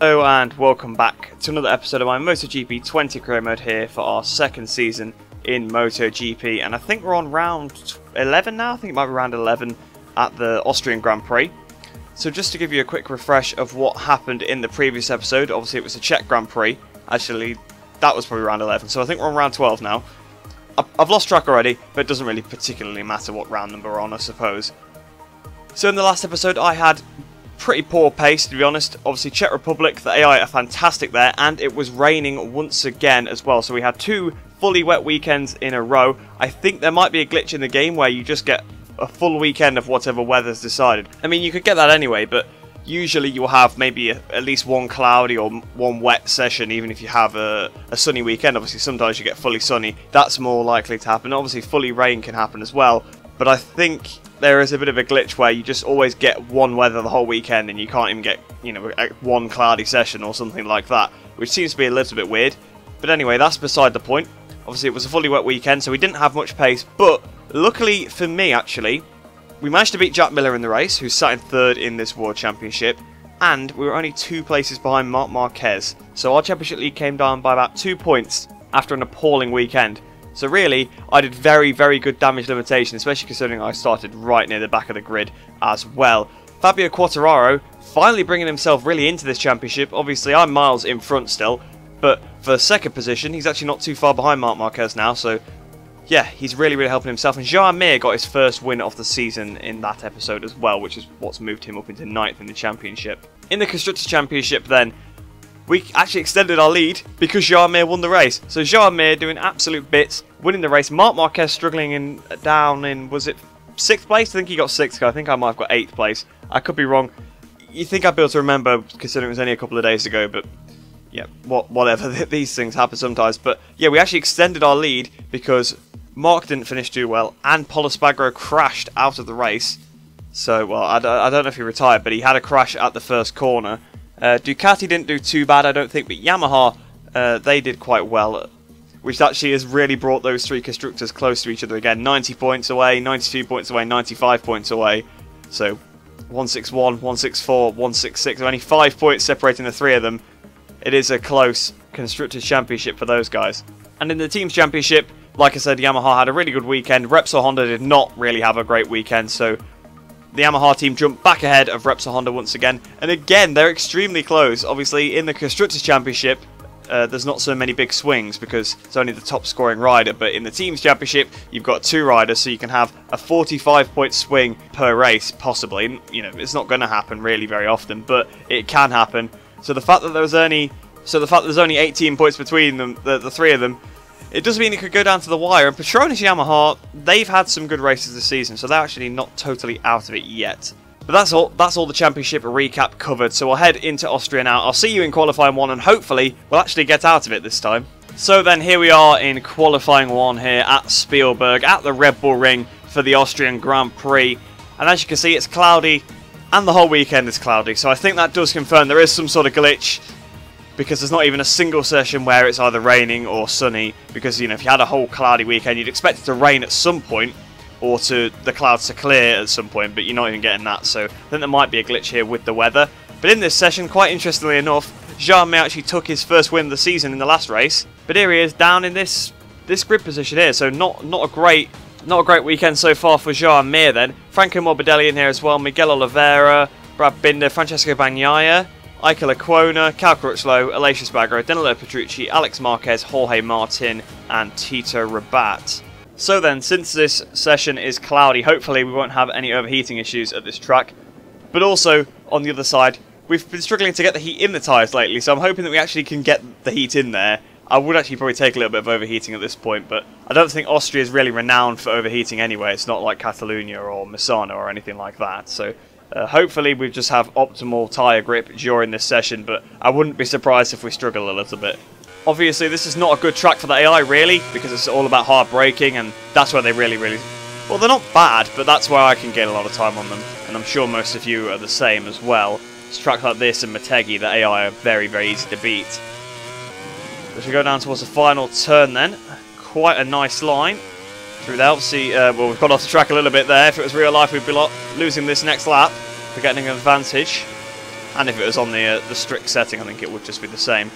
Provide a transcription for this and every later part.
Hello and welcome back to another episode of my MotoGP 20 career mode here for our second season in MotoGP, and I think we're on round 11 now. I think it might be round 11 at the Austrian Grand Prix. So just to give you a quick refresh of what happened in the previous episode, obviously it was the Czech Grand Prix. Actually, that was probably round 11, so I think we're on round 12 now. I've lost track already, but it doesn't really particularly matter what round number we're on, I suppose. So in the last episode I had pretty poor pace, to be honest. Obviously Czech Republic, the AI are fantastic there, and it was raining once again as well. So we had two fully wet weekends in a row. I think there might be a glitch in the game where you just get a full weekend of whatever weather's decided. I mean, you could get that anyway, but usually you'll have maybe at least one cloudy or one wet session, even if you have a sunny weekend. Obviously sometimes you get fully sunny. That's more likely to happen. Obviously fully rain can happen as well, but I think there is a bit of a glitch where you just always get one weather the whole weekend and you can't even get, you know, one cloudy session or something like that, which seems to be a little bit weird. But anyway, that's beside the point. Obviously it was a fully wet weekend, so we didn't have much pace, but luckily for me actually, we managed to beat Jack Miller in the race, who sat in third in this World Championship, and we were only 2 places behind Marc Marquez. So our Championship lead came down by about 2 points after an appalling weekend. So really, I did very, very good damage limitation, especially considering I started right near the back of the grid as well. Fabio Quartararo finally bringing himself really into this championship. Obviously, I'm miles in front still, but for second position, he's actually not too far behind Marc Marquez now. So yeah, he's really, really helping himself. And Joan Mir got his first win of the season in that episode as well, which is what's moved him up into 9th in the championship. In the Constructors' Championship then, we actually extended our lead because Joan Mir won the race. So Joan Mir doing absolute bits, winning the race. Marc Marquez struggling down in, was it 6th place? I think he got 6th. I think I might have got 8th place. I could be wrong. You think I'd be able to remember considering it was only a couple of days ago, but yeah, whatever. These things happen sometimes. But yeah, we actually extended our lead because Marc didn't finish too well and Pol Espargaro crashed out of the race. So, well, I don't know if he retired, but he had a crash at the first corner. Ducati didn't do too bad, I don't think, but Yamaha, they did quite well, which actually has really brought those 3 constructors close to each other again. 90 points away, 92 points away, 95 points away. So 161, 164, 166, only 5 points separating the 3 of them. It is a close Constructors' Championship for those guys. And in the Teams' Championship, like I said, Yamaha had a really good weekend. Repsol Honda did not really have a great weekend, so the Yamaha team jumped back ahead of Repsol Honda once again. And again, they're extremely close. Obviously, in the Constructors' Championship, there's not so many big swings because it's only the top scoring rider. But in the Teams' Championship, you've got 2 riders, so you can have a 45-point swing per race, possibly. You know, it's not going to happen really very often, but it can happen. So the fact that there's only 18 points between them, the 3 of them, it does mean it could go down to the wire. And Petronas Yamaha, they've had some good races this season, so they're actually not totally out of it yet. But that's all the championship recap covered, so we'll head into Austria now. I'll see you in qualifying 1, and hopefully we'll actually get out of it this time. So then here we are in qualifying 1 here at Spielberg, at the Red Bull Ring for the Austrian Grand Prix. And as you can see, it's cloudy, and the whole weekend is cloudy, so I think that does confirm there is some sort of glitch, because there's not even a single session where it's either raining or sunny, because, you know, if you had a whole cloudy weekend, you'd expect it to rain at some point, or the clouds to clear at some point, but you're not even getting that, so I think there might be a glitch here with the weather. But in this session, quite interestingly enough, Joan Mir actually took his first win of the season in the last race, but here he is down in this grid position here, so not a great weekend so far for Joan Mir then. Franco Morbidelli in here as well, Miguel Oliveira, Brad Binder, Francesco Bagnaia, Iker Lecuona, Cal Crutchlow, Aleix Espargaro, Danilo Petrucci, Alex Marquez, Jorge Martin, and Tito Rabat. So then, since this session is cloudy, hopefully we won't have any overheating issues at this track. But also, on the other side, we've been struggling to get the heat in the tyres lately, so I'm hoping that we actually can get the heat in there. I would actually probably take a little bit of overheating at this point, but I don't think Austria is really renowned for overheating anyway. It's not like Catalonia or Misano or anything like that, so hopefully we just have optimal tyre grip during this session, but I wouldn't be surprised if we struggle a little bit. Obviously this is not a good track for the AI really, because it's all about hard braking, and that's where they really, well, they're not bad, but that's where I can gain a lot of time on them, and I'm sure most of you are the same as well. It's tracks like this and Motegi, the AI are very, very easy to beat. As we go down towards the final turn then, quite a nice line through there. Obviously, well, we've got off the track a little bit there. If it was real life, we'd be losing this next lap for getting an advantage. and if it was on the strict setting, I think it would just be the same.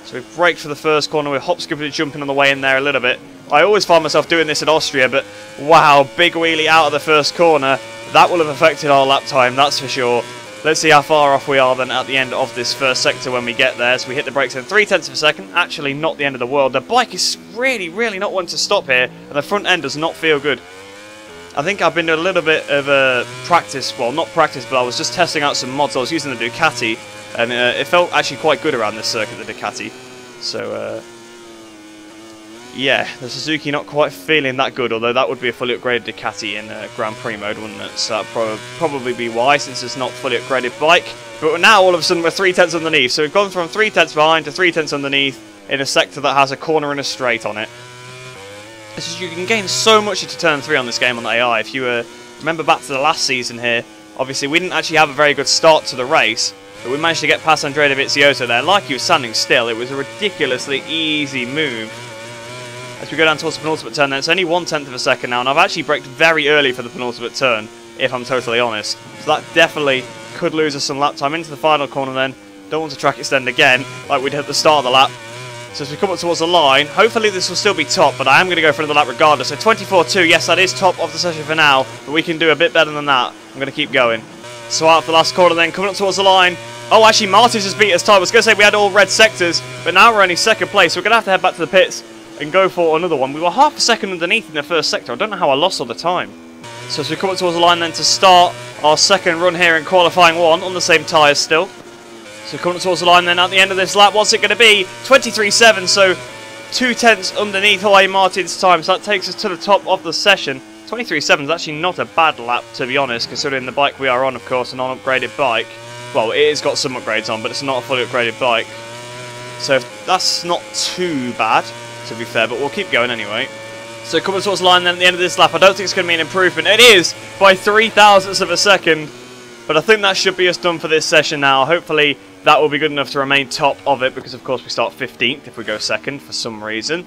So we brake for the first corner, we're hop skipping and jumping on the way in there a little bit. I always find myself doing this in Austria, but wow, big wheelie out of the first corner. That will have affected our lap time, that's for sure. Let's see how far off we are then at the end of this first sector when we get there. So we hit the brakes in 0.3 of a second, actually not the end of the world. The bike is really not one to stop here, and the front end does not feel good. I think I've been doing a little bit of practice, well not practice, but I was just testing out some mods. I was using the Ducati, and it felt actually quite good around this circuit, the Ducati. So yeah, the Suzuki not quite feeling that good, although that would be a fully upgraded Ducati in Grand Prix mode, wouldn't it? So that'd probably be why, since it's not a fully upgraded bike. But now all of a sudden we're 0.3 underneath, so we've gone from 0.3 behind to 0.3 underneath in a sector that has a corner and a straight on it. You can gain so much into turn 3 on this game on the AI. If you remember back to the last season here, obviously we didn't actually have a very good start to the race, but we managed to get past Andrea Dovizioso there. Like he was standing still, it was a ridiculously easy move. As we go down towards the penultimate turn then, it's only 0.1 of a second now, and I've actually braked very early for the penultimate turn, if I'm totally honest. So that definitely could lose us some lap time into the final corner then. Don't want to track extend again, like we did at the start of the lap. So as we come up towards the line, hopefully this will still be top, but I am going to go for another lap regardless. So 24.2, yes, that is top of the session for now, but we can do a bit better than that. I'm going to keep going. So out of the last corner then, coming up towards the line. Oh, actually, Martins has beat us time. I was going to say we had all red sectors, but now we're only second place, so we're going to have to head back to the pits and go for another one. We were half a second underneath in the first sector. I don't know how I lost all the time. So as we come up towards the line then to start our second run here in qualifying 1 on the same tyres still. So coming towards the line then at the end of this lap, what's it going to be? 23.7, so 0.2 underneath Jorge Martin's time, so that takes us to the top of the session. 23.7 is actually not a bad lap, to be honest, considering the bike we are on, of course, a non-upgraded bike. Well, it has got some upgrades on, but it's not a fully upgraded bike. So that's not too bad, to be fair, but we'll keep going anyway. So coming towards the line then at the end of this lap, I don't think it's going to be an improvement. It is, by 0.003 of a second. But I think that should be us done for this session now. Hopefully that will be good enough to remain top of it, because of course we start 15th if we go second for some reason.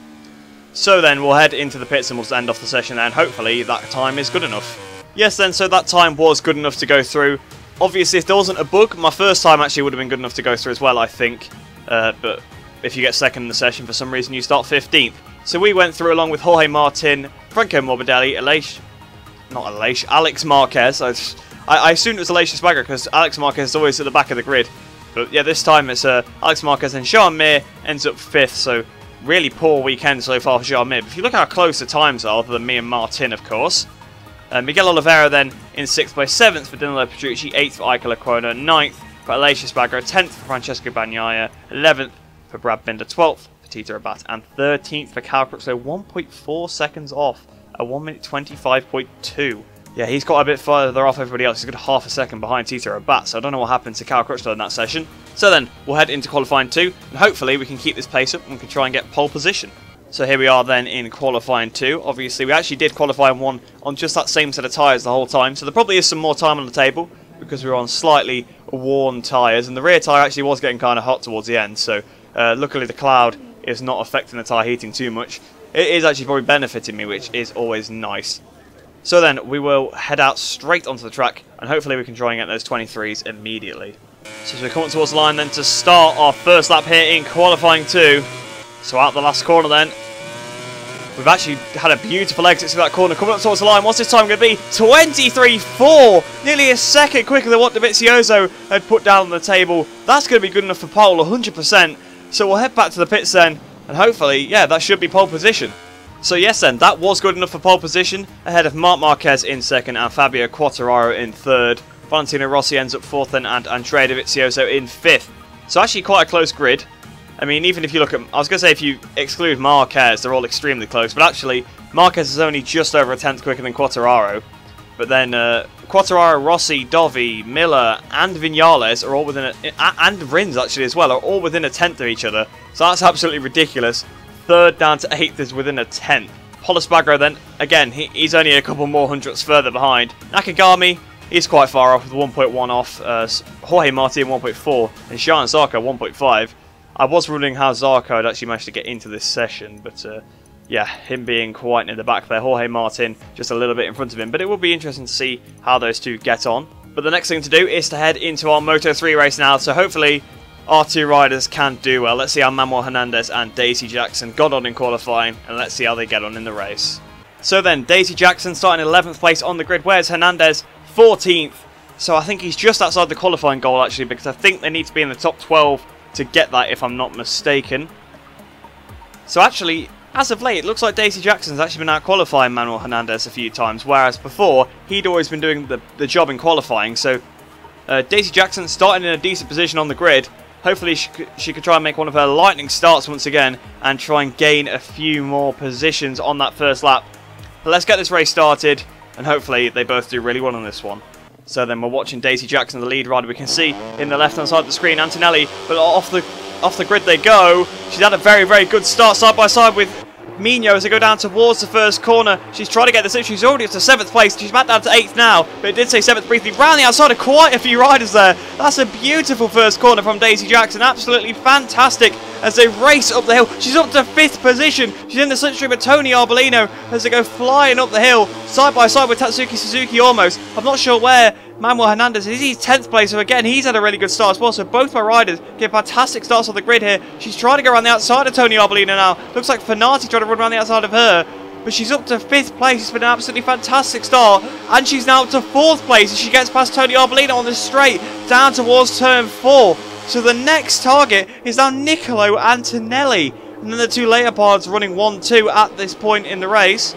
So then we'll head into the pits and we'll end off the session there, and hopefully that time is good enough. Yes then, so that time was good enough to go through. Obviously if there wasn't a bug, my first time actually would have been good enough to go through as well, I think. But if you get second in the session for some reason you start 15th. So we went through along with Jorge Martin, Franco Morbidelli, Alex Marquez. I assumed it was Aleix Espargaro because Alex Marquez is always at the back of the grid. But yeah, this time it's Alex Marquez, and Jean Mir ends up 5th, so really poor weekend so far for Jean Mir. But if you look how close the times are, other than me and Martin, of course. Miguel Oliveira then in 6th by 7th for Danilo Petrucci, 8th for Iker Lecuona, 9th for Aleix Espargaro, 10th for Francesco Bagnaia, 11th for Brad Binder, 12th for Tito Rabat, and 13th for Cal Crutchlow, 1.4 seconds off at 1 minute 25.2. Yeah, he's got a bit further off everybody else. He's got half a second behind Tito Rabat, so I don't know what happened to Cal Crutchlow in that session. So then, we'll head into qualifying 2, and hopefully we can keep this pace up and we can try and get pole position. So here we are then in qualifying 2. Obviously, we actually did qualifying 1 on just that same set of tyres the whole time, so there probably is some more time on the table because we were on slightly worn tyres, and the rear tyre actually was getting kind of hot towards the end, so luckily the cloud is not affecting the tyre heating too much. It is actually probably benefiting me, which is always nice. So then, we will head out straight onto the track, and hopefully we can try and get those 23s immediately. So as we come up towards the line then to start our first lap here in qualifying 2. So out the last corner then. We've actually had a beautiful exit to that corner. Coming up towards the line, what's this time going to be? 23.4! Nearly a second quicker than what Dovizioso had put down on the table. That's going to be good enough for pole, 100%. So we'll head back to the pits then, and hopefully, yeah, that should be pole position. So yes then, that was good enough for pole position, ahead of Marc Marquez in 2nd and Fabio Quartararo in 3rd. Valentino Rossi ends up 4th then, and Andrea Dovizioso in 5th. So actually quite a close grid. I mean, even if you look at, I was going to say if you exclude Marquez, they're all extremely close, but actually Marquez is only just over a 10th quicker than Quartararo. But then Quartararo, Rossi, Dovi, Miller and Vinales are all within and Rins actually as well, are all within a 10th of each other. So that's absolutely ridiculous. 3rd down to 8th is within a 10th. Pol Espargaro then, again, he's only a couple more hundredths further behind. Nakagami, he's quite far off with 1.1 off. Jorge Martin 1.4 and Sean Zarco 1.5. I was ruling how Zarco had actually managed to get into this session, but yeah, him being quite near the back there. Jorge Martin just a little bit in front of him, but it will be interesting to see how those two get on. But the next thing to do is to head into our Moto3 race now, so hopefully our two riders can do well. Let's see how Manuel Hernandez and Daisy Jackson got on in qualifying, and let's see how they get on in the race. So then, Daisy Jackson starting 11th place on the grid, whereas Hernandez 14th. So I think he's just outside the qualifying goal actually, because I think they need to be in the top 12 to get that, if I'm not mistaken. So actually, as of late, it looks like Daisy Jackson's actually been out qualifying Manuel Hernandez a few times, whereas before, he'd always been doing the job in qualifying. So Daisy Jackson starting in a decent position on the grid. Hopefully she could try and make one of her lightning starts once again and try and gain a few more positions on that first lap. But let's get this race started, and hopefully they both do really well on this one. So then we're watching Daisy Jackson, the lead rider. We can see in the left-hand side of the screen Antonelli, but off the grid they go. She's had a very, very good start side by side with Mino as they go down towards the first corner. She's trying to get this in. She's already up to 7th place. She's back down to 8th now, but it did say 7th briefly. Round the outside of quite a few riders there. That's a beautiful first corner from Daisy Jackson. Absolutely fantastic as they race up the hill. She's up to 5th position. She's in the slipstream with Tony Arbolino as they go flying up the hill, side by side with Tatsuki Suzuki almost. I'm not sure where Manuel Hernandez is. He's 10th place, so again, he's had a really good start as well. So both my riders get fantastic starts on the grid here. She's trying to go around the outside of Tony Arbolino now. Looks like Fenati trying to run around the outside of her, but she's up to 5th place. It's been an absolutely fantastic start, and she's now up to 4th place as she gets past Tony Arbolino on the straight down towards turn 4. So the next target is now Niccolo Antonelli, and then the two later parts running 1-2 at this point in the race.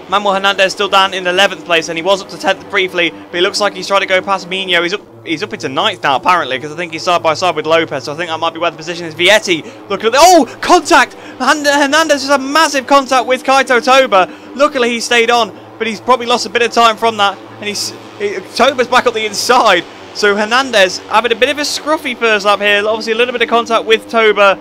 Manuel Hernandez still down in 11th place, and he was up to 10th briefly, but he looks like he's trying to go past Mino. He's up into 9th now, apparently, because I think he's side by side with Lopez, so I think that might be where the position is. Vietti, look at the... Oh, contact! And Hernandez has a massive contact with Kaito Toba. Luckily, he stayed on, but he's probably lost a bit of time from that, and Toba's back up the inside. So Hernandez having a bit of a scruffy first lap here. Obviously, a little bit of contact with Toba.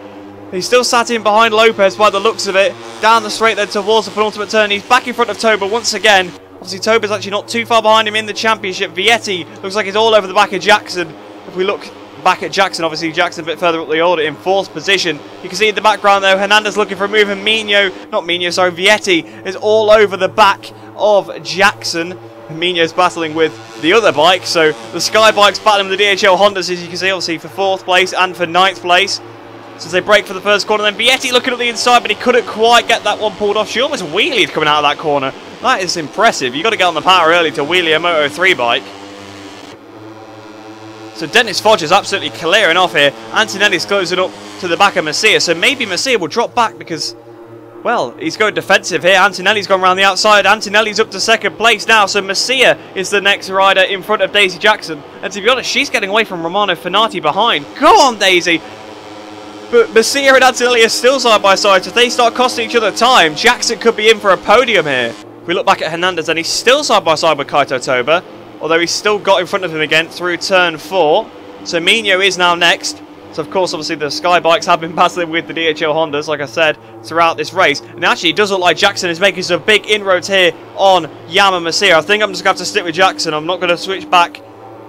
He's still sat in behind Lopez by the looks of it. Down the straight then towards the penultimate turn. He's back in front of Toba once again. Obviously, Toba's actually not too far behind him in the championship. Vietti looks like he's all over the back of Jackson. If we look back at Jackson, obviously Jackson a bit further up the order in 4th position. You can see in the background though, Hernandez looking for a move, and Vietti is all over the back of Jackson. Mino's battling with the other bike, so the Sky bike's battling with the DHL Hondas, as you can see, obviously for 4th place and for 9th place. So they break for the first corner, then Vietti looking at the inside, but he couldn't quite get that one pulled off. She almost wheelied coming out of that corner. That is impressive. You've got to get on the power early to wheelie a Moto3 bike. So Dennis Fogger's absolutely clearing off here. Antonelli's closing up to the back of Masia, so maybe Masia will drop back because, well, he's going defensive here. Antonelli's gone around the outside. Antonelli's up to 2nd place now, so Masia is the next rider in front of Daisy Jackson. And to be honest, she's getting away from Romano Fenati behind. Go on, Daisy! But Masia and Antonelli are still side by side, so if they start costing each other time, Jackson could be in for a podium here. If we look back at Hernandez, then he's still side by side with Kaito Toba, although he's still got in front of him again through turn 4. So Mino is now next. So of course, obviously the Sky bikes have been battling with the DHL Hondas, like I said, throughout this race. And actually, it does look like Jackson is making some big inroads here on Yama Masia. I think I'm just going to have to stick with Jackson. I'm not going to switch back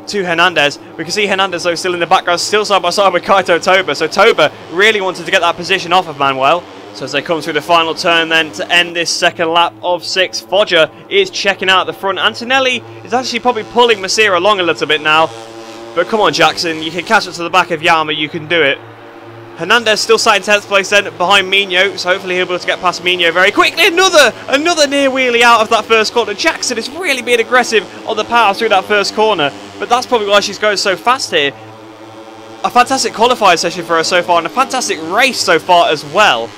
to Hernandez. We can see Hernandez though still in the background, still side by side with Kaito Toba. So Toba really wanted to get that position off of Manuel. So as they come through the final turn then to end this second lap of 6, Fogger is checking out the front. Antonelli is actually probably pulling Masia along a little bit now. But come on, Jackson, you can catch up to the back of Yama, you can do it. Hernandez still sat in 10th place then behind Mino, so hopefully he'll be able to get past Mino very quickly. Another near wheelie out of that first corner. Jackson is really being aggressive on the power through that first corner, but that's probably why she's going so fast here. A fantastic qualifying session for her so far, and a fantastic race so far as well.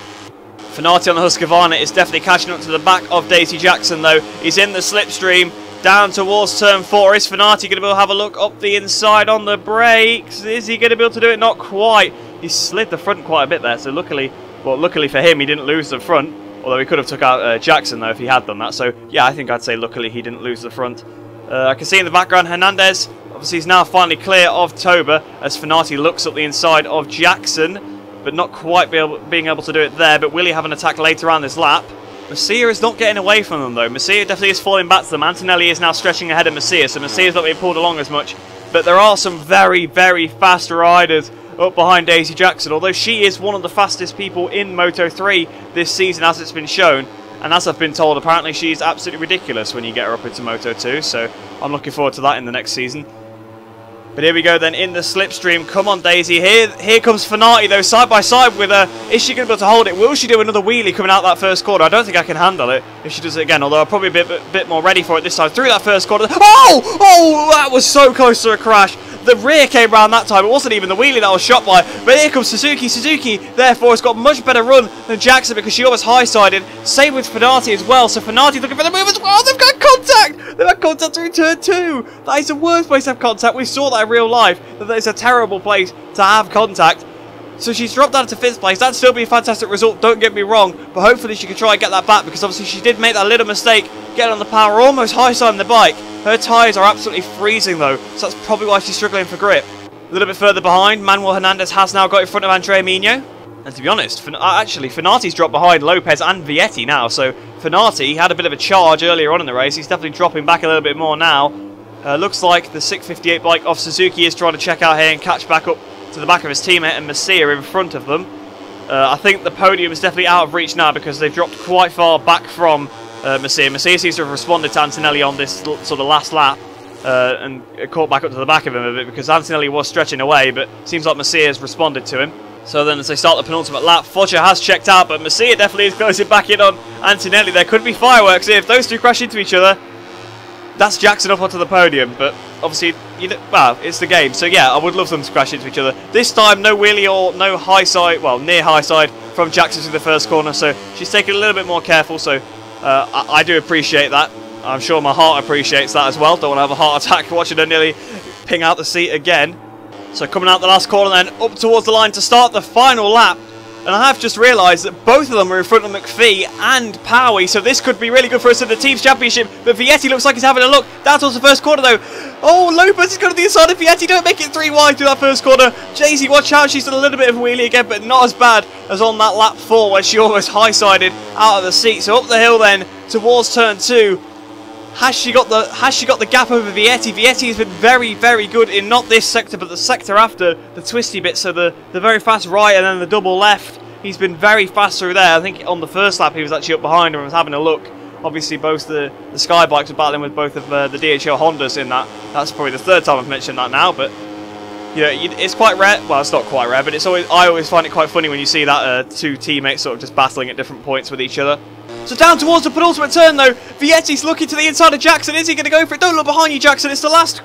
Fenati on the Husqvarna is definitely catching up to the back of Daisy Jackson though. He's in the slipstream. Down towards turn 4. Is Fenati going to be able to have a look up the inside on the brakes? Is he going to be able to do it? Not quite. He slid the front quite a bit there, so luckily for him, he didn't lose the front. Although he could have took out Jackson though if he had done that. So yeah, I think I'd say luckily he didn't lose the front. I can see in the background Hernandez, obviously he's now finally clear of Toba as Fenati looks up the inside of Jackson, but not quite being able to do it there. But will he have an attack later on this lap? Masia is not getting away from them though. Masia definitely is falling back to them. Antonelli is now stretching ahead of Masia, so Masia is not being pulled along as much. But there are some very, very fast riders up behind Daisy Jackson, although she is one of the fastest people in Moto3 this season, as it's been shown. And as I've been told, apparently she's absolutely ridiculous when you get her up into Moto 2, so I'm looking forward to that in the next season. But here we go then in the slipstream. Come on, Daisy. Here comes Fanati, though, side by side with her. Is she going to be able to hold it? Will she do another wheelie coming out that first corner? I don't think I can handle it if she does it again, although I'm probably a bit more ready for it this time. Through that first corner. Oh! Oh, that was so close to a crash. The rear came round that time. It wasn't even the wheelie that was shot by. But here comes Suzuki. Suzuki, therefore, has got much better run than Jackson because she almost high-sided. Same with Fanati as well. So Fanati's looking for the move as well. They've got contact! They've had contact through turn 2. That is the worst place to have contact. We saw that in real life. That is a terrible place to have contact. So she's dropped down to 5th place. That'd still be a fantastic result, don't get me wrong. But hopefully she can try and get that back because obviously she did make that little mistake getting on the power, almost high-siding the bike. Her tyres are absolutely freezing though, so that's probably why she's struggling for grip. A little bit further behind, Manuel Hernandez has now got in front of Andrea Mino. And to be honest, actually, Fanati's dropped behind Lopez and Vietti now. So Fanati had a bit of a charge earlier on in the race. He's definitely dropping back a little bit more now. Looks like the 658 bike off Suzuki is trying to check out here and catch back up to the back of his teammate and Masia in front of them. I think the podium is definitely out of reach now because they've dropped quite far back from Masia. Masia seems to have responded to Antonelli on this sort of last lap. And caught back up to the back of him a bit because Antonelli was stretching away, but seems like Masia has responded to him. So then as they start the penultimate lap, Foggia has checked out, but Masia definitely is closing back in on Antonelli. There could be fireworks here. If those two crash into each other, that's Jackson up onto the podium, but obviously, well, it's the game. So yeah, I would love them to crash into each other. This time, no wheelie or no high side, well, near high side from Jackson through the first corner, so she's taking a little bit more careful, so I do appreciate that. I'm sure my heart appreciates that as well. Don't want to have a heart attack watching her nearly ping out the seat again. So coming out the last corner then, up towards the line to start the final lap. And I have just realised that both of them are in front of McPhee and Powie, so this could be really good for us in the Teams Championship. But Vietti looks like he's having a look down towards the first corner though. Oh, Lopez is going to the inside of Vietti. Don't make it 3 wide through that first corner. Daisy, watch out. She's done a little bit of a wheelie again, but not as bad as on that lap 4 where she almost high-sided out of the seat. So up the hill then towards turn 2. Has she got the gap over Vietti? Vietti has been very, very good in not this sector, but the sector after the twisty bit. So the very fast right and then the double left. He's been very fast through there. I think on the first lap he was actually up behind her and was having a look. Obviously, both the Sky bikes were battling with both of the DHL Hondas in that. That's probably the 3rd time I've mentioned that now, but yeah, it's quite rare. Well, it's not quite rare, but I always find it quite funny when you see that 2 teammates sort of just battling at different points with each other. So down towards the penultimate turn though, Vietti's looking to the inside of Jackson. Is he going to go for it? Don't look behind you, Jackson. It's the last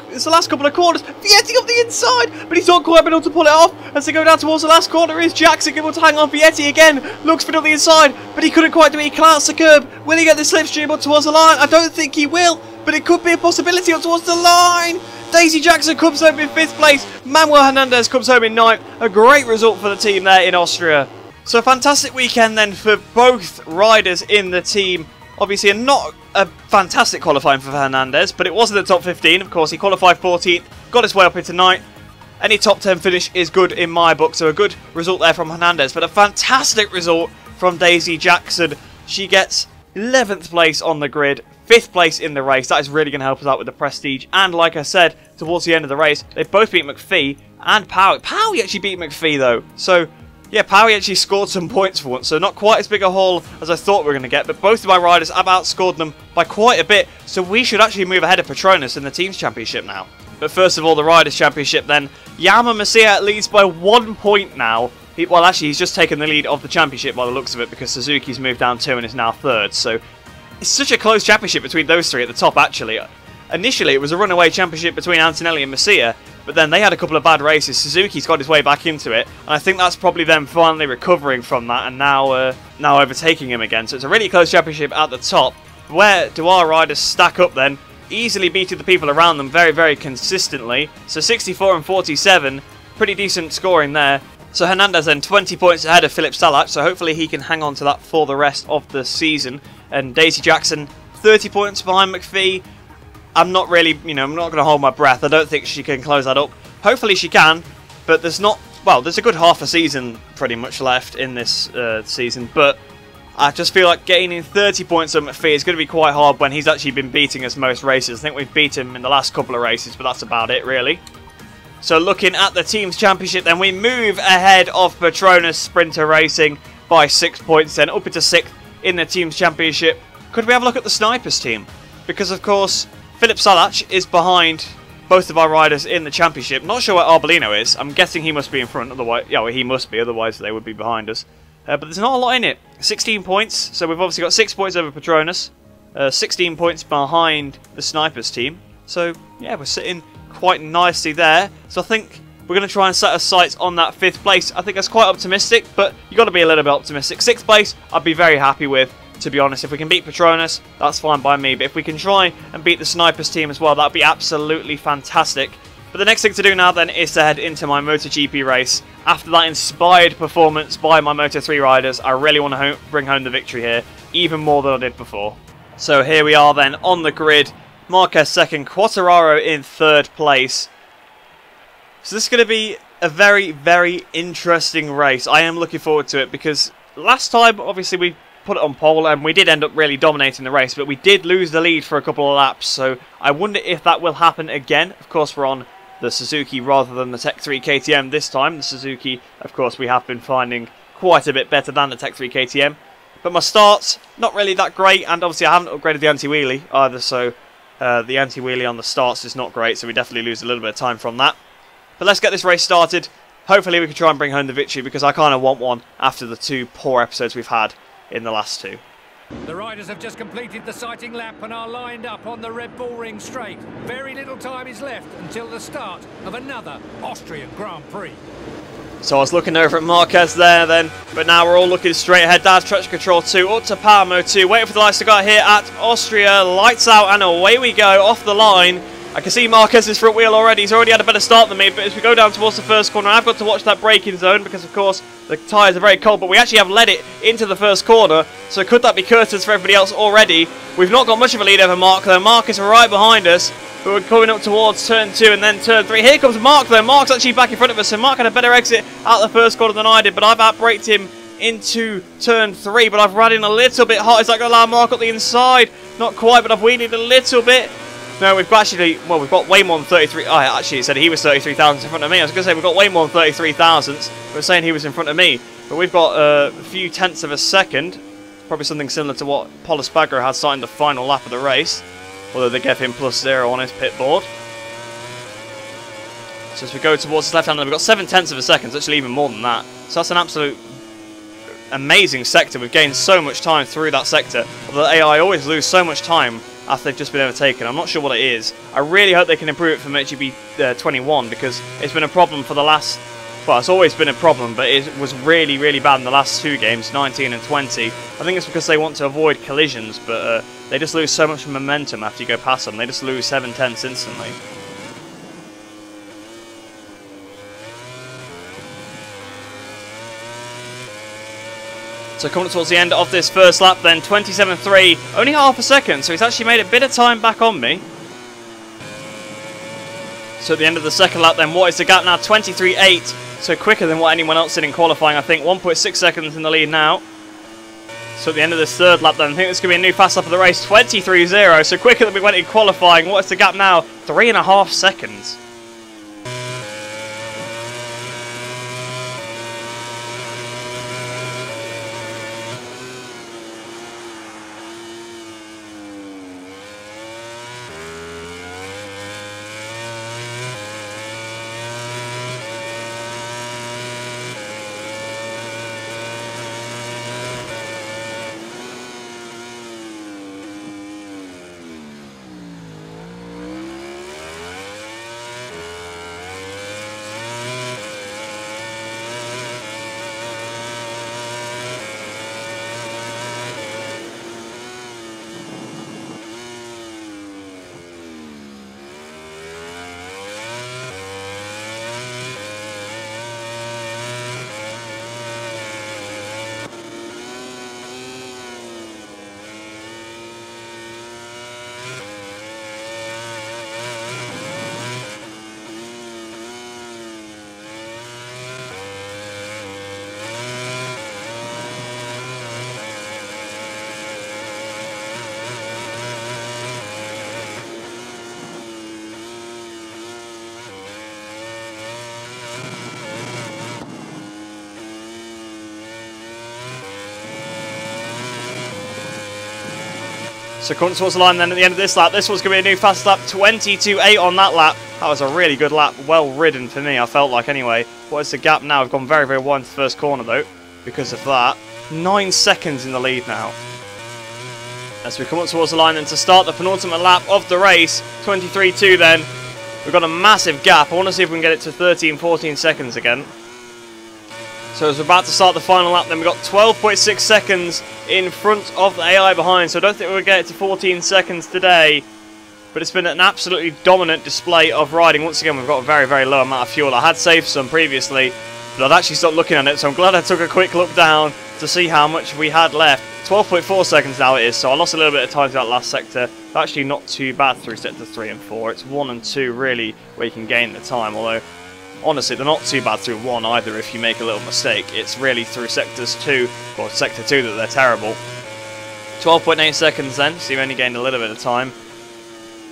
couple of corners. Vietti up the inside, but he's not quite been able to pull it off. As they go down towards the last corner, is Jackson able to hang on? Vietti again looks for it up the inside, but he couldn't quite do it. He clouts the curb. Will he get the slipstream up towards the line? I don't think he will, but it could be a possibility up towards the line. Daisy Jackson comes home in 5th place. Manuel Hernandez comes home in 9th. A great result for the team there in Austria. So a fantastic weekend then for both riders in the team. Obviously not a fantastic qualifying for Hernandez, but it was in the top 15. Of course, he qualified 14th, got his way up into 9th. Any top 10 finish is good in my book, so a good result there from Hernandez. But a fantastic result from Daisy Jackson. She gets 11th place on the grid, 5th place in the race. That is really going to help us out with the prestige. And like I said, towards the end of the race, they both beat McPhee and Powie. Powie actually beat McPhee though, so yeah, Powie actually scored some points for once, so not quite as big a haul as I thought we were going to get, but both of my riders have outscored them by quite a bit, so we should actually move ahead of Petronas in the Teams Championship now. But first of all, the Riders Championship then. Yama Masia leads by 1 point now. Well, actually, he's just taken the lead of the championship by the looks of it, because Suzuki's moved down 2 and is now 3rd, so it's such a close championship between those 3 at the top, actually. Initially, it was a runaway championship between Antonelli and Masia, but then they had a couple of bad races. Suzuki's got his way back into it, and I think that's probably them finally recovering from that and now overtaking him again. So it's a really close championship at the top. Where do our riders stack up then? Easily beating the people around them very, very consistently. So 64 and 47, pretty decent scoring there. So Hernandez then 20 points ahead of Philip Salac, so hopefully he can hang on to that for the rest of the season. And Daisy Jackson 30 points behind McPhee. I'm not really, I'm not going to hold my breath. I don't think she can close that up. Hopefully she can, but there's a good half a season pretty much left in this season, but I just feel like gaining 30 points on McPhee is going to be quite hard when he's actually been beating us most races. I think we've beat him in the last couple of races, but that's about it, really. So looking at the Teams Championship, then we move ahead of Petronas Sprinter Racing by 6 points, then up into 6th in the Teams Championship. Could we have a look at the Snipers team? Because, of course, Philip Salach is behind both of our riders in the Championship. Not sure where Arbolino is. I'm guessing he must be in front. Otherwise, yeah, well, he must be. Otherwise, they would be behind us. But there's not a lot in it. 16 points. So we've obviously got 6 points over Patronus. 16 points behind the Snipers team. So, yeah, we're sitting quite nicely there. So I think we're going to try and set our sights on that 5th place. I think that's quite optimistic, but you've got to be a little bit optimistic. 6th place, I'd be very happy with, to be honest. If we can beat Patronus, that's fine by me. But if we can try and beat the Snipers team as well, that would be absolutely fantastic. But the next thing to do now then is to head into my MotoGP race. After that inspired performance by my Moto3 riders, I really want to bring home the victory here, even more than I did before. So here we are then on the grid. Marquez 2nd, Quartararo in 3rd place. So this is going to be a very, very interesting race. I am looking forward to it because last time, obviously, we put it on pole and we did end up really dominating the race, but we did lose the lead for a couple of laps, so I wonder if that will happen again. Of course, we're on the Suzuki rather than the Tech 3 KTM this time. The Suzuki, of course, we have been finding quite a bit better than the Tech 3 KTM. But my starts, not really that great, and obviously I haven't upgraded the anti-wheelie either, so the anti-wheelie on the starts is not great, so we definitely lose a little bit of time from that. But let's get this race started. Hopefully we can try and bring home the victory because I kind of want one after the 2 poor episodes we've had in the last 2. The riders have just completed the sighting lap and are lined up on the Red Bull Ring straight. Very little time is left until the start of another Austrian Grand Prix. So I was looking over at Marquez there then, but now we're all looking straight ahead. Dad's Traction Control 2, up to Power Mode 2, waiting for the lights to go out here at Austria. Lights out and away we go, off the line. I can see Marquez's front wheel already. He's already had a better start than me, but as we go down towards the first corner, I've got to watch that braking zone because, of course, the tyres are very cold, but we actually have led it into the first corner, so could that be curtains for everybody else already? We've not got much of a lead over Mark, though. Mark is right behind us, but we're coming up towards turn 2 and then turn 3. Here comes Mark, though. Mark's actually back in front of us, so Mark had a better exit out the first corner than I did, but I've outbraked him into turn 3, but I've ran in a little bit hot. Is that going to allow Mark up the inside? Not quite, but I've wheelied a little bit. No, we've actually, well, we've got way more than 33. Oh, actually, it said he was 33,000 in front of me. I was going to say we've got way more than 33,000. We're saying he was in front of me. But we've got a few tenths of a second. Probably something similar to what Paul Espargaro had starting the final lap of the race. Although they gave him +0 on his pit board. So as we go towards his left hand, we've got 7 tenths of a second. It's actually even more than that. So that's an absolute amazing sector. We've gained so much time through that sector. Although the AI always lose so much time after they've just been overtaken. I'm not sure what it is. I really hope they can improve it for MotoGP 21 because it's been a problem for the last... Well, it's always been a problem, but it was really, really bad in the last 2 games, 19 and 20. I think it's because they want to avoid collisions, but they just lose so much momentum after you go past them. They just lose 7 tenths instantly. So coming towards the end of this first lap then, 27.3, only half a second, so he's actually made a bit of time back on me. So at the end of the second lap then, what is the gap now? 23.8, so quicker than what anyone else did in qualifying, I think. 1.6 seconds in the lead now. So at the end of this third lap then, I think it's going to be a new fast lap of the race, 23.0, so quicker than we went in qualifying. What is the gap now? 3.5 seconds. So coming towards the line then at the end of this lap. This was going to be a new fast lap. 22.8 on that lap. That was a really good lap. Well ridden for me, I felt like anyway. What is the gap now? We've gone very, very wide into the first corner though. Because of that. 9 seconds in the lead now. As we come up towards the line then to start the penultimate lap of the race. 23.2 then. We've got a massive gap. I want to see if we can get it to 13, 14 seconds again. So as we're about to start the final lap, then we've got 12.6 seconds in front of the AI behind. So I don't think we'll get it to 14 seconds today. But it's been an absolutely dominant display of riding. Once again, we've got a very, very low amount of fuel. I had saved some previously, but I'd actually stopped looking at it. So I'm glad I took a quick look down to see how much we had left. 12.4 seconds now it is. So I lost a little bit of time to that last sector. Actually not too bad through sector 3 and 4. It's 1 and 2 really where you can gain the time. Although honestly, they're not too bad through 1 either if you make a little mistake. It's really through sectors 2, or sector 2 that they're terrible. 12.8 seconds then, so you only gained a little bit of time.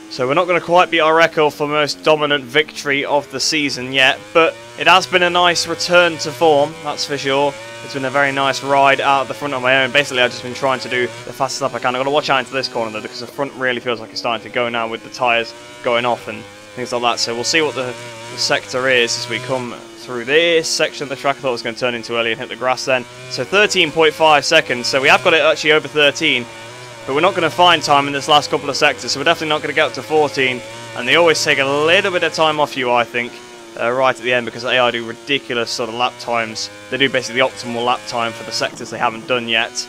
So we're not going to quite beat our record for most dominant victory of the season yet, but it has been a nice return to form, that's for sure. It's been a very nice ride out of the front on my own. Basically, I've just been trying to do the fastest lap I can. I've got to watch out into this corner though, because the front really feels like it's starting to go now with the tyres going off and things like that. So we'll see what the sector is as we come through this section of the track. I thought it was going to turn into early and hit the grass then. So 13.5 seconds. So we have got it actually over 13. But we're not going to find time in this last couple of sectors. So we're definitely not going to get up to 14. And they always take a little bit of time off you, I think, right at the end. Because AI do ridiculous sort of lap times. They do basically the optimal lap time for the sectors they haven't done yet.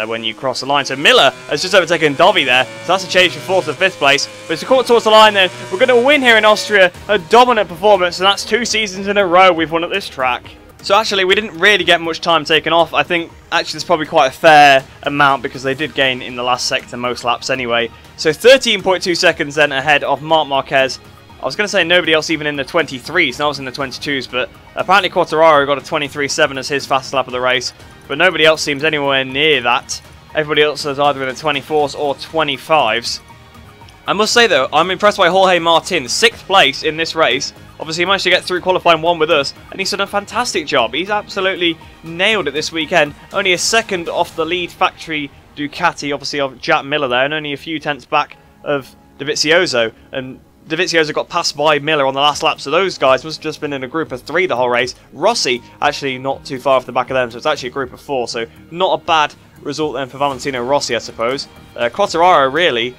When you cross the line. So Miller has just overtaken Dobby there. So that's a change from 4th to 5th place. But as we come towards the line then, we're going to win here in Austria. A dominant performance, and that's 2 seasons in a row we've won at this track. So actually we didn't really get much time taken off. I think actually there's probably quite a fair amount because they did gain in the last sector most laps anyway. So 13.2 seconds then ahead of Marc Marquez. I was going to say nobody else even in the 23s, and I was in the 22s, but apparently Quartararo got a 23.7 as his fastest lap of the race. But nobody else seems anywhere near that. Everybody else is either in the 24s or 25s. I must say though, I'm impressed by Jorge Martin, 6th place in this race. Obviously he managed to get through qualifying 1 with us, and he's done a fantastic job. He's absolutely nailed it this weekend. Only a second off the lead factory Ducati, obviously of Jack Miller there, and only a few tenths back of Dovizioso. And Dovizioso got passed by Miller on the last lap, so those guys must have just been in a group of 3 the whole race. Rossi actually not too far off the back of them, so it's actually a group of 4, so not a bad result then for Valentino Rossi, I suppose. Quartararo really,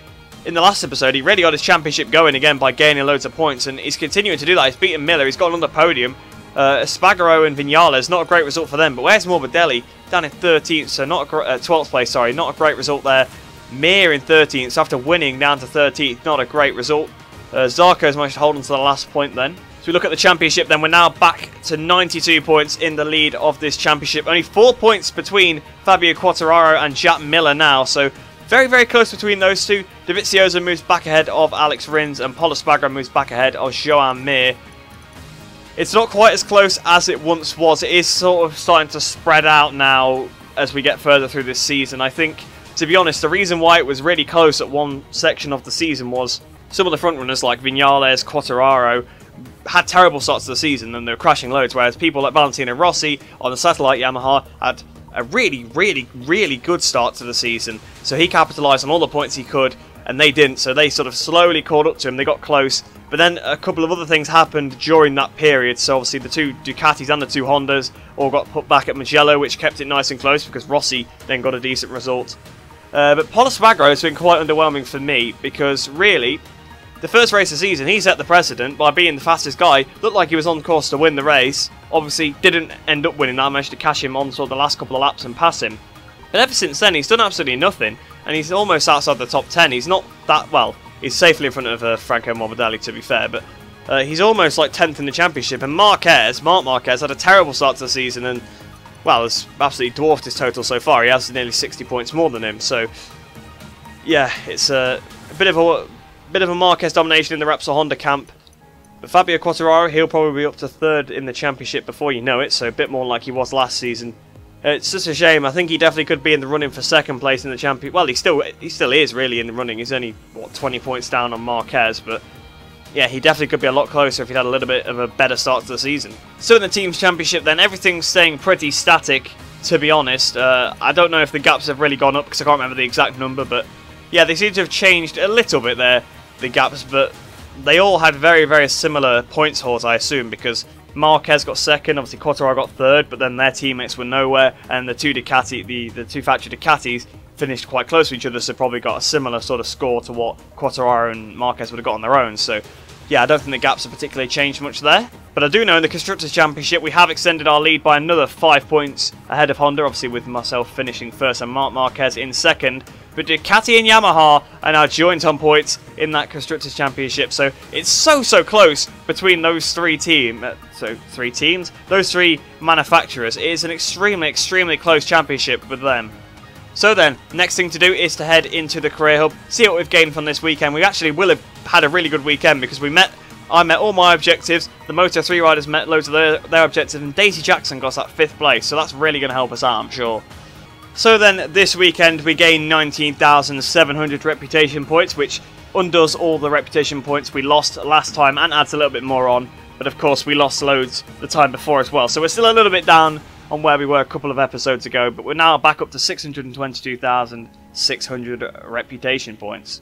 in the last episode, he really got his championship going again by gaining loads of points, and he's continuing to do that. He's beaten Miller, he's got on the podium. Espargaro and Vinales, not a great result for them, but where's Morbidelli? Down in 13th, so not a 12th place, sorry, not a great result there. Mir in 13th, so after winning down to 13th, not a great result. Zarco's managed to hold on to the last point then. So we look at the championship then, we're now back to 92 points in the lead of this championship. Only 4 points between Fabio Quartararo and Jack Miller now, so very, very close between those two. Dovizioso moves back ahead of Alex Rins, and Pol Espargaro moves back ahead of Joan Mir. It's not quite as close as it once was. It is sort of starting to spread out now as we get further through this season. I think, to be honest, the reason why it was really close at one section of the season was some of the front runners like Vinales, Quartararo had terrible starts to the season and they were crashing loads, whereas people like Valentino Rossi on the satellite Yamaha had a really, really, really good start to the season. So he capitalised on all the points he could, and they didn't. So they sort of slowly caught up to him. They got close, but then a couple of other things happened during that period. So obviously the 2 Ducatis and the 2 Hondas all got put back at Mugello, which kept it nice and close because Rossi then got a decent result. But Pol Espargaro has been quite underwhelming for me because really, the first race of the season, he set the precedent by being the fastest guy. Looked like he was on course to win the race. Obviously, didn't end up winning that. I managed to cash him on sort of the last couple of laps and pass him. But ever since then, he's done absolutely nothing. And he's almost outside the top 10. He's not that, well, he's safely in front of Franco Morbidelli, to be fair. But he's almost like 10th in the championship. And Marc Marquez, had a terrible start to the season. And, well, has absolutely dwarfed his total so far. He has nearly 60 points more than him. So, yeah, it's a bit of a Marquez domination in the Repsol Honda camp. But Fabio Quartararo, he'll probably be up to 3rd in the championship before you know it, so a bit more like he was last season. It's just a shame. I think he definitely could be in the running for 2nd place in the championship. Well, he still is really in the running. He's only, what, 20 points down on Marquez, but yeah, he definitely could be a lot closer if he'd had a little bit of a better start to the season. So in the team's championship then, everything's staying pretty static, to be honest. I don't know if the gaps have really gone up because I can't remember the exact number, but yeah, they seem to have changed a little bit there, the gaps, but they all had very, very similar points hauls, I assume, because Marquez got second, obviously Quartararo got third, but then their teammates were nowhere, and the two Ducati, the two factory Ducatis finished quite close to each other, so probably got a similar sort of score to what Quartararo and Marquez would have got on their own. So yeah, I don't think the gaps have particularly changed much there. But I do know in the Constructors' Championship we have extended our lead by another 5 points ahead of Honda, obviously with myself finishing first and Marc Marquez in second. But Ducati and Yamaha are now joint on points in that Constructors' Championship. So it's so close between those three teams. Those three manufacturers. It is an extremely close championship with them. So then, next thing to do is to head into the Career Hub, see what we've gained from this weekend. We actually will have had a really good weekend because I met all my objectives, the Moto3 riders met loads of their objectives, and Daisy Jackson got that 5th place, so that's really going to help us out, I'm sure. So then, this weekend we gained 19,700 reputation points, which undoes all the reputation points we lost last time and adds a little bit more on. But of course, we lost loads the time before as well, so we're still a little bit down on where we were a couple of episodes ago, but we're now back up to 622,600 reputation points.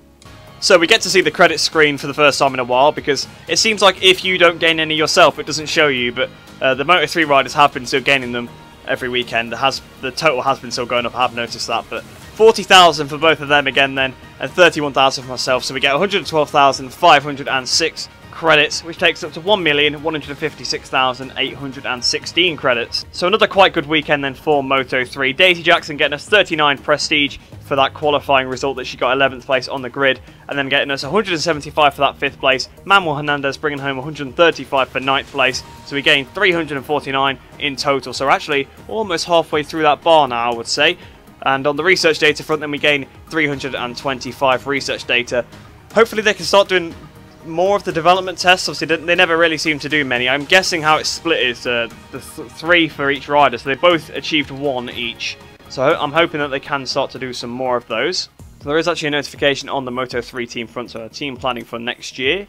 So we get to see the credits screen for the first time in a while, because it seems like if you don't gain any yourself, it doesn't show you, but the Moto3 riders have been still gaining them every weekend. The total has been still going up, I have noticed that, but 40,000 for both of them again then, and 31,000 for myself, so we get 112,506 credits, which takes up to 1,156,816 credits. So another quite good weekend then for Moto3. Daisy Jackson getting us 39 prestige for that qualifying result that she got 11th place on the grid, and then getting us 175 for that 5th place. Manuel Hernandez bringing home 135 for 9th place, so we gained 349 in total. So we're actually almost halfway through that bar now, I would say. And on the research data front, then we gain 325 research data. Hopefully they can start doing more of the development tests. Obviously they never really seem to do many. I'm guessing how it's split is the 3 for each rider, so they both achieved 1 each. So I'm hoping that they can start to do some more of those. So there is actually a notification on the Moto3 team front, so team planning for next year.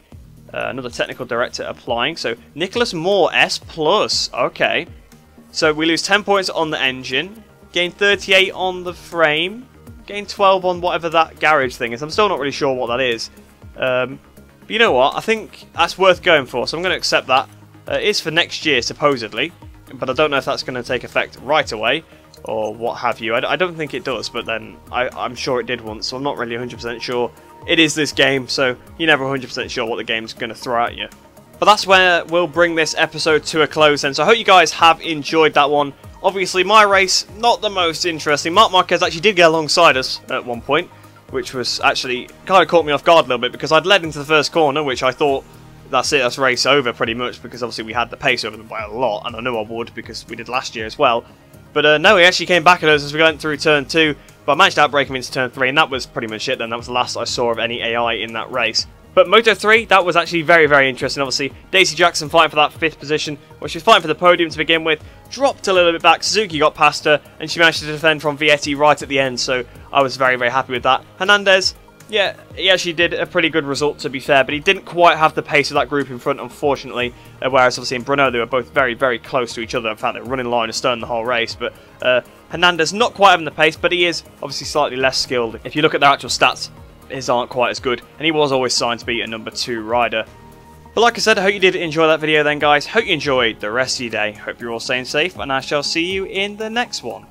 Another technical director applying. So Nicholas Moore, S+. Okay. So we lose 10 points on the engine, gain 38 on the frame, gain 12 on whatever that garage thing is. I'm still not really sure what that is. But you know what? I think that's worth going for, so I'm going to accept that. It is for next year, supposedly, but I don't know if that's going to take effect right away, or what have you. I don't think it does, but then I'm sure it did once, so I'm not really 100% sure. It is this game, so you're never 100% sure what the game's going to throw at you. But that's where we'll bring this episode to a close then, so I hope you guys have enjoyed that one. Obviously, my race, not the most interesting. Marc Marquez actually did get alongside us at one point, which was actually kind of caught me off guard a little bit, because I'd led into the first corner, which I thought, that's it, that's race over pretty much, because obviously we had the pace over them by a lot, and I knew I would because we did last year as well. But no, he actually came back at us as we went through turn 2, but I managed to outbrake him into turn 3, and that was pretty much it then. That was the last I saw of any AI in that race. But Moto3, that was actually very interesting. Obviously, Daisy Jackson fighting for that 5th position, well, she was fighting for the podium to begin with, dropped a little bit back, Suzuki got past her, and she managed to defend from Vietti right at the end, so I was very happy with that. Hernandez, yeah, he actually did a pretty good result, to be fair, but he didn't quite have the pace of that group in front, unfortunately, whereas obviously in Brno they were both very close to each other. In fact, they were running line of stone the whole race, but Hernandez not quite having the pace, but he is obviously slightly less skilled. If you look at their actual stats, his aren't quite as good, and he was always signed to be a number 2 rider. But like I said, I hope you did enjoy that video then, guys. Hope you enjoyed the rest of your day. Hope you're all staying safe, and I shall see you in the next one.